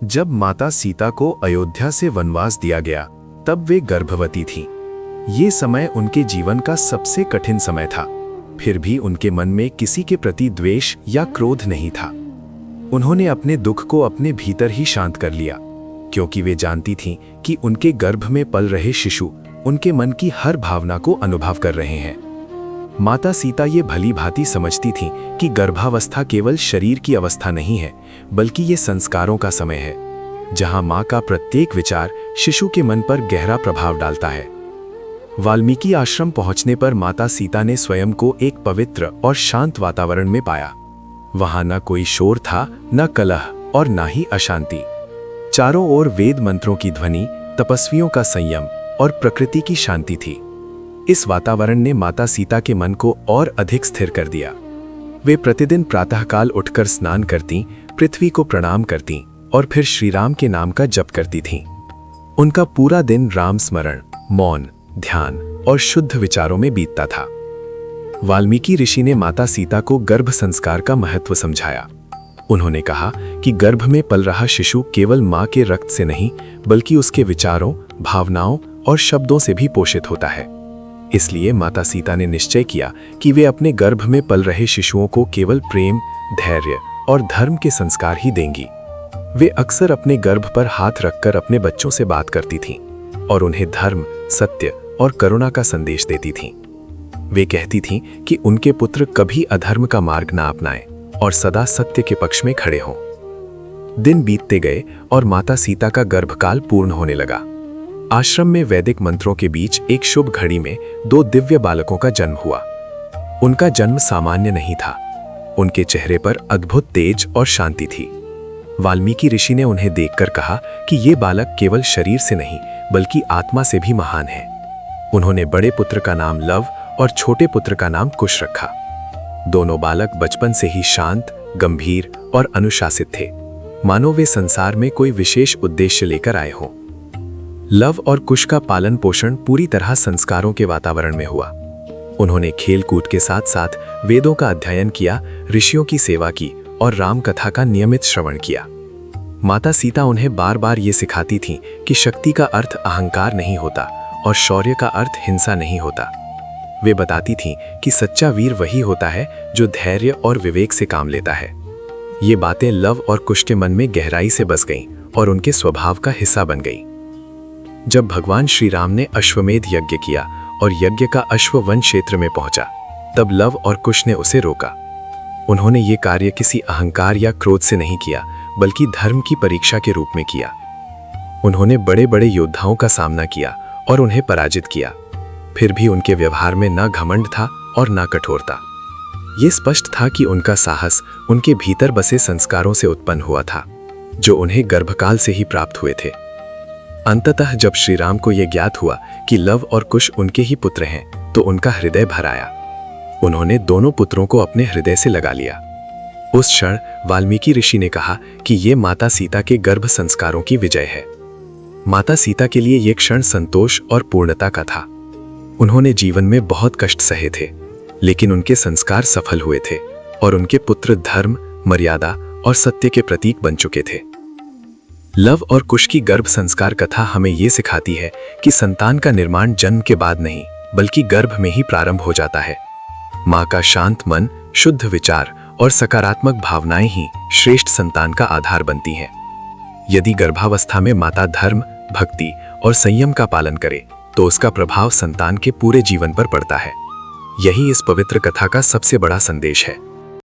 जब माता सीता को अयोध्या से वनवास दिया गया तब वे गर्भवती थीं। ये समय उनके जीवन का सबसे कठिन समय था। फिर भी उनके मन में किसी के प्रति द्वेष या क्रोध नहीं था। उन्होंने अपने दुख को अपने भीतर ही शांत कर लिया, क्योंकि वे जानती थीं कि उनके गर्भ में पल रहे शिशु उनके मन की हर भावना को अनुभव कर रहे हैं। माता सीता ये भली भांति समझती थीं कि गर्भावस्था केवल शरीर की अवस्था नहीं है, बल्कि ये संस्कारों का समय है, जहां मां का प्रत्येक विचार शिशु के मन पर गहरा प्रभाव डालता है। वाल्मीकि आश्रम पहुंचने पर माता सीता ने स्वयं को एक पवित्र और शांत वातावरण में पाया। वहां न कोई शोर था, न कलह और न ही अशांति। चारों ओर वेद मंत्रों की ध्वनि, तपस्वियों का संयम और प्रकृति की शांति थी। इस वातावरण ने माता सीता के मन को और अधिक स्थिर कर दिया। वे प्रतिदिन प्रातःकाल उठकर स्नान करतीं, पृथ्वी को प्रणाम करतीं और फिर श्री राम के नाम का जप करती थीं। उनका पूरा दिन राम स्मरण, मौन, ध्यान और शुद्ध विचारों में बीतता था। वाल्मीकि ऋषि ने माता सीता को गर्भ संस्कार का महत्व समझाया। उन्होंने कहा कि गर्भ में पल रहा शिशु केवल मां के रक्त से नहीं, बल्कि उसके विचारों, भावनाओं और शब्दों से भी पोषित होता है। इसलिए माता सीता ने निश्चय किया कि वे अपने गर्भ में पल रहे शिशुओं को केवल प्रेम, धैर्य और धर्म के संस्कार ही देंगी। वे अक्सर अपने गर्भ पर हाथ रखकर अपने बच्चों से बात करती थीं और उन्हें धर्म, सत्य और करुणा का संदेश देती थीं। वे कहती थीं कि उनके पुत्र कभी अधर्म का मार्ग ना अपनाएं और सदा सत्य के पक्ष में खड़े हों। दिन बीतते गए और माता सीता का गर्भकाल पूर्ण होने लगा। आश्रम में वैदिक मंत्रों के बीच एक शुभ घड़ी में 2 दिव्य बालकों का जन्म हुआ। उनका जन्म सामान्य नहीं था। उनके चेहरे पर अद्भुत तेज और शांति थी। वाल्मीकि ऋषि ने उन्हें देखकर कहा कि ये बालक केवल शरीर से नहीं, बल्कि आत्मा से भी महान है। उन्होंने बड़े पुत्र का नाम लव और छोटे पुत्र का नाम कुश रखा। दोनों बालक बचपन से ही शांत, गंभीर और अनुशासित थे, मानो वे संसार में कोई विशेष उद्देश्य लेकर आए हों। लव और कुश का पालन पोषण पूरी तरह संस्कारों के वातावरण में हुआ। उन्होंने खेल कूद के साथ साथ वेदों का अध्ययन किया, ऋषियों की सेवा की और राम कथा का नियमित श्रवण किया। माता सीता उन्हें बार बार ये सिखाती थीं कि शक्ति का अर्थ अहंकार नहीं होता और शौर्य का अर्थ हिंसा नहीं होता। वे बताती थीं कि सच्चा वीर वही होता है जो धैर्य और विवेक से काम लेता है। ये बातें लव और कुश के मन में गहराई से बस गईं और उनके स्वभाव का हिस्सा बन गईं। जब भगवान श्री राम ने अश्वमेध यज्ञ किया और यज्ञ का अश्व वन क्षेत्र में पहुंचा, तब लव और कुश ने उसे रोका। उन्होंने ये कार्य किसी अहंकार या क्रोध से नहीं किया, बल्कि धर्म की परीक्षा के रूप में किया। उन्होंने बड़े बड़े योद्धाओं का सामना किया और उन्हें पराजित किया। फिर भी उनके व्यवहार में न घमंड था और न कठोरता। ये स्पष्ट था कि उनका साहस उनके भीतर बसे संस्कारों से उत्पन्न हुआ था, जो उन्हें गर्भकाल से ही प्राप्त हुए थे। अंततः जब श्री राम को यह ज्ञात हुआ कि लव और कुश उनके ही पुत्र हैं, तो उनका हृदय भर आया। उन्होंने दोनों पुत्रों को अपने हृदय से लगा लिया। उस क्षण वाल्मीकि ऋषि ने कहा कि ये माता सीता के गर्भ संस्कारों की विजय है। माता सीता के लिए यह क्षण संतोष और पूर्णता का था। उन्होंने जीवन में बहुत कष्ट सहे थे, लेकिन उनके संस्कार सफल हुए थे और उनके पुत्र धर्म, मर्यादा और सत्य के प्रतीक बन चुके थे। लव और कुश की गर्भ संस्कार कथा हमें ये सिखाती है कि संतान का निर्माण जन्म के बाद नहीं, बल्कि गर्भ में ही प्रारंभ हो जाता है। मां का शांत मन, शुद्ध विचार और सकारात्मक भावनाएं ही श्रेष्ठ संतान का आधार बनती हैं। यदि गर्भावस्था में माता धर्म, भक्ति और संयम का पालन करे, तो उसका प्रभाव संतान के पूरे जीवन पर पड़ता है। यही इस पवित्र कथा का सबसे बड़ा संदेश है।